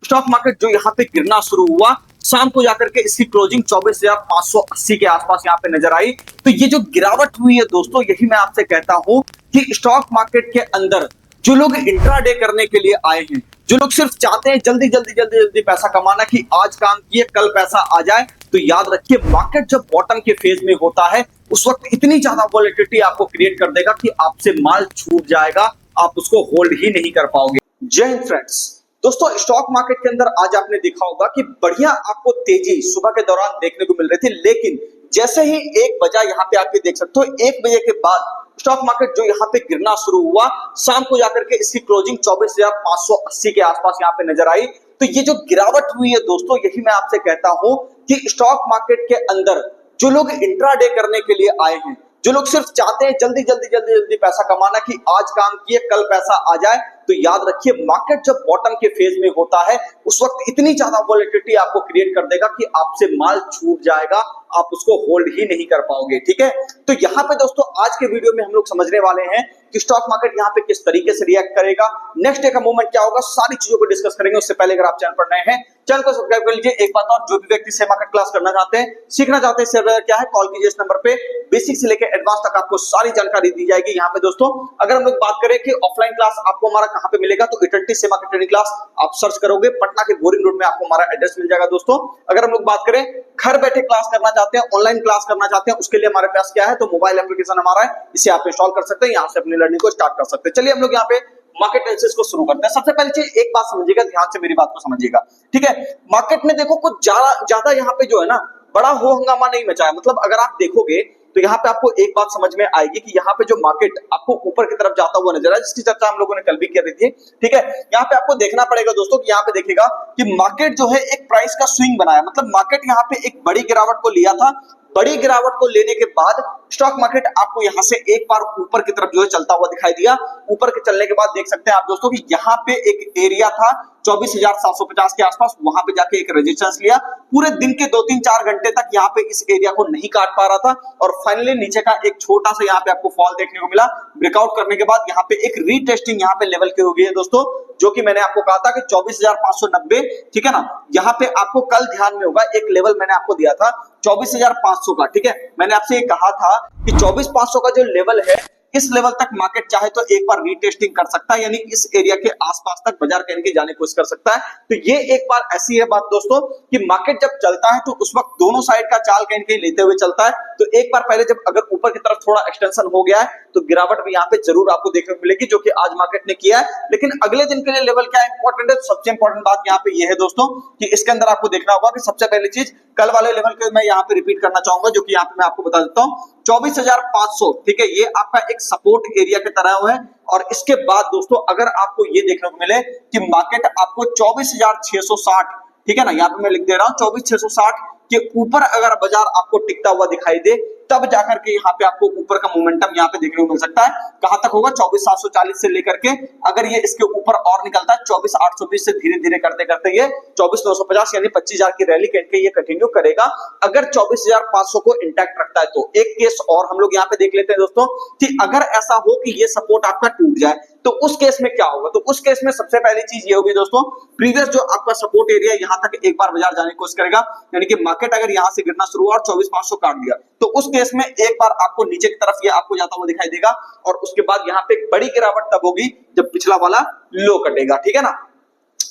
Stock market जो यहाँ पे गिरना शुरू हुआ, शाम को जाकर के इसकी क्लोजिंग 24,580 के आसपास यहाँ पे नजर आई। तो ये जो गिरावट हुई है दोस्तों, यही मैं आपसे कहता हूं कि स्टॉक मार्केट के अंदर जो लोग इंट्राडे करने के लिए आए हैं, जो लोग सिर्फ चाहते हैं जल्दी जल्दी जल्दी जल्दी पैसा कमाना, कि आज काम किए कल पैसा आ जाए, तो याद रखिए मार्केट जब बॉटम के फेज में होता है उस वक्त इतनी ज्यादा वॉलेटिलिटी आपको क्रिएट कर देगा कि आपसे माल छूट जाएगा, आप उसको होल्ड ही नहीं कर पाओगे। जय हिंद फ्रेंड्स। दोस्तों, स्टॉक मार्केट के अंदर आज आपने देखा होगा कि बढ़िया आपको तेजी सुबह के दौरान देखने को मिल रही थी, लेकिन जैसे ही 1 बजा यहाँ पे आप देख सकते हो, 1 बजे के बाद स्टॉक मार्केट जो यहाँ पे गिरना शुरू हुआ, शाम को जाकर के इसकी क्लोजिंग 24,580 के आसपास यहाँ पे नजर आई। तो ये जो गिरावट हुई है दोस्तों, यही मैं आपसे कहता हूं कि स्टॉक मार्केट के अंदर जो लोग इंट्राडे करने के लिए आए हैं, जो लोग सिर्फ चाहते हैं जल्दी जल्दी जल्दी जल्दी पैसा कमाना, कि आज काम किए कल पैसा आ जाए, तो याद रखिए मार्केट जब बॉटम के फेज में होता है उस वक्त इतनी ज्यादा वॉलेटिलिटी आपको क्रिएट कर देगा कि आपसे माल छूट जाएगा, आप उसको होल्ड ही नहीं कर पाओगे। ठीक है, तो यहाँ पे दोस्तों आज के वीडियो में हम लोग समझने वाले हैं कि स्टॉक मार्केट यहाँ पे किस तरीके से रिएक्ट करेगा, नेक्स्ट डे का मूवमेंट क्या होगा, सारी चीजों को डिस्कस करेंगे। उससे पहले अगर आप चैनल पर नए हैं, चैनल को सब्सक्राइब कर लीजिए। एक बात और, जो भी व्यक्ति शेयर मार्केट क्लास करना चाहते हैं, सीखना चाहते हैं, शेयर क्या है, कॉल कीजिए इस नंबर पे। बेसिक से लेकर एडवांस तक आपको सारी जानकारी दी जाएगी। यहाँ पे दोस्तों अगर हम लोग बात करें कि ऑफलाइन क्लास आपको हमारा कहाँ पे मिलेगा, तो इटल्टी शेयर मार्केट ट्रेडिंग क्लास आप सर्च करोगे, पटना के बोरिंग रोड में आपको हमारा एड्रेस मिल जाएगा। दोस्तों अगर हम लोग बात करें घर बैठे क्लास करना चाहते हैं, ऑनलाइन क्लास करना चाहते हैं, उसके लिए हमारे पास क्या है, तो मोबाइल एप्लीकेशन हमारा है, इसे आप इंस्टॉल कर सकते हैं, यहाँ से अपनी लर्निंग को स्टार्ट कर सकते हैं। चलिए हम लोग यहाँ पे मार्केट एनालिसिस को शुरू करते हैं। सबसे पहले चीज एक बात समझिएगा, ध्यान से मेरी बात को समझिएगा। ठीक है, मार्केट में देखो कुछ ज्यादा यहाँ पे जो है ना बड़ा हो हंगामा नहीं मचाया। मतलब अगर आप देखोगे तो यहाँ पे आपको एक बात समझ में आएगी कि यहाँ पे जो मार्केट आपको ऊपर की तरफ जाता हुआ नजर आया, जिसकी चर्चा हम लोगों ने कल भी कर रही थी। ठीक है, यहाँ पे आपको देखना पड़ेगा दोस्तों कि यहाँ पे देखिएगा कि मार्केट जो है एक प्राइस का स्विंग बनाया। मतलब मार्केट यहाँ पे एक बड़ी गिरावट को लिया था, बड़ी गिरावट को लेने के बाद स्टॉक मार्केट आपको यहां से एक बार ऊपर की तरफ जो है चलता हुआ दिखाई दिया। ऊपर के चलने के बाद देख सकते हैं आप दोस्तों कि यहाँ पे एक एरिया था 24,750 के आसपास, वहां पे जाके एक रेजिस्टेंस लिया। पूरे दिन के 2-3-4 घंटे तक यहाँ पे इस एरिया को नहीं काट पा रहा था, और फाइनली नीचे का एक छोटा सा यहाँ पे आपको फॉल देखने को मिला। ब्रेकआउट करने के बाद यहाँ पे एक रीटेस्टिंग यहाँ पे लेवल की हो गई है दोस्तों, जो कि मैंने आपको कहा था कि 24,590। ठीक है ना, यहाँ पे आपको कल ध्यान में होगा एक लेवल मैंने आपको दिया था 24,500 का। ठीक है, मैंने आपसे ये कहा था कि 24,500 का जो लेवल है, इस लेवल तक मार्केट चाहे तो एक बार रीटेस्टिंग कर सकता है, यानी इस एरिया के आसपास तक बाजार कहीं के जाने की कोशिश कर सकता है। तो ये एक बार ऐसी है बात दोस्तों कि मार्केट जब चलता है तो उस वक्त दोनों साइड का चाल कहीं कहीं लेते हुए चलता है। तो एक बार पहले जब अगर ऊपर की तरफ थोड़ा एक्सटेंशन हो गया है तो गिरावट भी यहाँ पे जरूर आपको देखने को मिलेगी, जो कि आज मार्केट ने किया है। लेकिन अगले दिन के लिए लेवल क्या इंपॉर्टेंट है, सबसे इंपॉर्टेंट बात यहाँ पे ये है दोस्तों कि इसके अंदर आपको देखना होगा कि सबसे पहली चीज कल वाले लेवल के मैं यहाँ पे रिपीट करना चाहूंगा, जो कि यहाँ पे मैं आपको बता देता हूँ 24,500। ठीक है, ये आपका एक सपोर्ट एरिया की तरह है। और इसके बाद दोस्तों अगर आपको ये देखने को मिले कि मार्केट आपको 24,660, ठीक है ना, यहाँ पे मैं लिख दे रहा हूँ 24,660 के ऊपर अगर बाजार आपको टिकता हुआ दिखाई दे, तब जाकर के यहाँ पे आपको ऊपर का मोमेंटम यहाँ पे देखने को मिल सकता है। कहां तक होगा, 24,740 से लेकर के अगर ये इसके ऊपर और निकलता है 24,820 से धीरे धीरे करते करते ये 24,950 यानी 25,000 की रैली करके ये कंटिन्यू करेगा, अगर 24,500 को इंटैक्ट रखता है तो। एक केस और हम लोग यहाँ पे देख लेते हैं दोस्तों कि अगर ऐसा हो कि ये सपोर्ट आपका टूट जाए तो उस केस में क्या होगा। तो उस केस में सबसे पहली चीज ये होगी दोस्तों, प्रीवियस जो आपका सपोर्ट एरिया यहां तक एक बार बाजार जाने की कोशिश करेगा, यानी कि मार्केट अगर यहां से गिरना शुरू हुआ और 24,500 काट दिया तो उस केस में एक बार आपको नीचे की तरफ ये आपको जाता हुआ दिखाई देगा, और उसके बाद यहाँ पे एक बड़ी गिरावट तब होगी जब पिछला वाला लो कटेगा। ठीक है ना,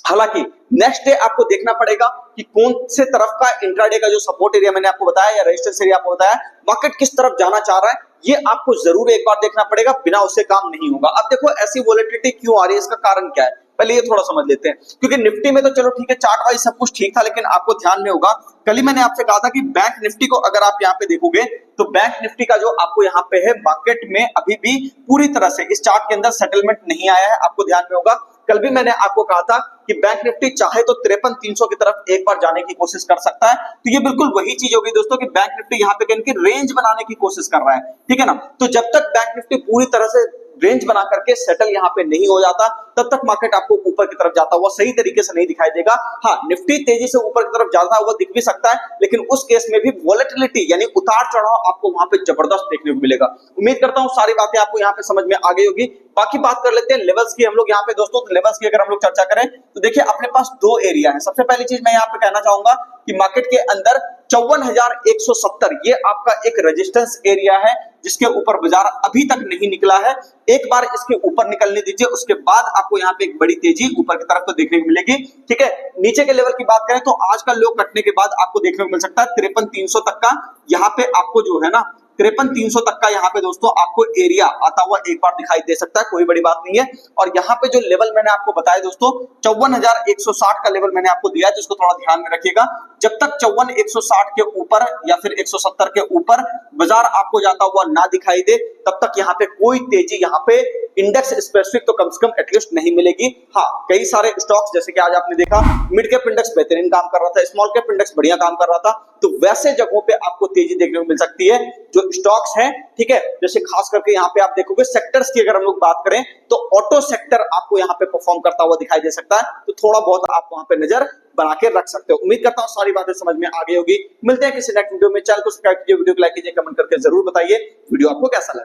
हालांकि नेक्स्ट डे आपको देखना पड़ेगा कि कौन से तरफ का इंट्राडे का जो सपोर्ट एरिया मैंने आपको बताया या रेजिस्टेंस एरिया आपको बताया, मार्केट किस तरफ जाना चाह रहा है, ये आपको जरूर एक बार देखना पड़ेगा, बिना उससे काम नहीं होगा। अब देखो ऐसी वॉलेटिलिटी क्यों आ रही है, इसका कारण क्या है, पहले ये थोड़ा समझ लेते हैं। क्योंकि निफ्टी में तो चलो ठीक है, चार्ट वाइज सब कुछ ठीक था, लेकिन आपको ध्यान में होगा कल ही मैंने आपसे कहा था कि बैंक निफ्टी को अगर आप यहाँ पे देखोगे तो बैंक निफ्टी का जो आपको यहाँ पे है मार्केट में अभी भी पूरी तरह से इस चार्ट के अंदर सेटलमेंट नहीं आया है, आपको ध्यान में होगा। कल भी मैंने आपको कहा था कि बैंक निफ्टी चाहे तो 53,300 की तरफ एक बार जाने की कोशिश कर सकता है। तो ये बिल्कुल वही चीज होगी दोस्तों कि बैंक निफ्टी यहाँ पे कहीं की रेंज बनाने की कोशिश कर रहा है। ठीक है ना, तो जब तक बैंक निफ्टी पूरी तरह से रेंज बना करके सेटल यहाँ पे नहीं हो जाता, तब तक मार्केट आपको ऊपर की तरफ जाता हुआ सही तरीके से नहीं दिखाई देगा। हाँ, निफ्टी तेजी से ऊपर की तरफ जाता हुआ दिख भी सकता है, लेकिन उस केस में भी वॉलेटिलिटी यानी उतार चढ़ाव आपको वहां पे जबरदस्त देखने को मिलेगा। उम्मीद करता हूं सारी बातें आपको यहाँ पे समझ में आ गई होगी। बाकी बात कर लेते हैं लेवल्स की हम लोग यहाँ पे दोस्तों। तो लेवल्स की अगर हम लोग चर्चा करें तो देखिए अपने पास दो एरिया है। सबसे पहली चीज मैं यहाँ पे कहना चाहूंगा कि मार्केट के अंदर 54,170 ये आपका एक रेजिस्टेंस एरिया है, जिसके ऊपर बाजार अभी तक नहीं निकला है। एक बार इसके ऊपर निकलने दीजिए, उसके बाद आपको यहाँ पे एक बड़ी तेजी ऊपर की तरफ तो देखने को मिलेगी। ठीक है, नीचे के लेवल की बात करें तो आज का लो कटने के बाद आपको देखने को मिल सकता है 53,300 तक का। यहाँ पे आपको जो है ना 53,300 तक का यहाँ पे दोस्तों आपको एरिया आता हुआ एक बार दिखाई दे सकता है, कोई बड़ी बात नहीं है। और यहाँ पे जो लेवल मैंने आपको बताया दोस्तों 54,160 का लेवल मैंने आपको दिया है, जिसको थोड़ा ध्यान में रखिएगा। जब तक 54,160 के ऊपर या फिर 170 के ऊपर बाजार आपको जाता हुआ ना दिखाई दे, तब तक यहाँ पे कोई तेजी यहाँ पे इंडेक्स स्पेसिफिक तो कम से कम एटलीस्ट नहीं मिलेगी। हाँ, कई सारे स्टॉक्स जैसे कि आज आपने देखा मिड कैप इंडेक्स बेहतरीन काम कर रहा था, स्मॉल कैप इंडेक्स बढ़िया काम कर रहा था, तो वैसे जगहों पे आपको तेजी देखने को मिल सकती है। जो स्टॉक्स हैं, ठीक है, जैसे खास करके यहाँ पे आप देखोगे सेक्टर्स की अगर हम लोग बात करें तो ऑटो सेक्टर आपको यहाँ पे परफॉर्म करता हुआ दिखाई दे सकता है, तो थोड़ा बहुत आप वहां पे नजर बना के रख सकते हो। उम्मीद करता हूँ सारी बातें समझ में आ गई होगी। मिलते हैं किसी नेक्स्ट वीडियो में। चैनल को सब्सक्राइब कीजिए, वीडियो को लाइक कीजिए, कमेंट करके जरूर बताइए वीडियो आपको कैसा लगा।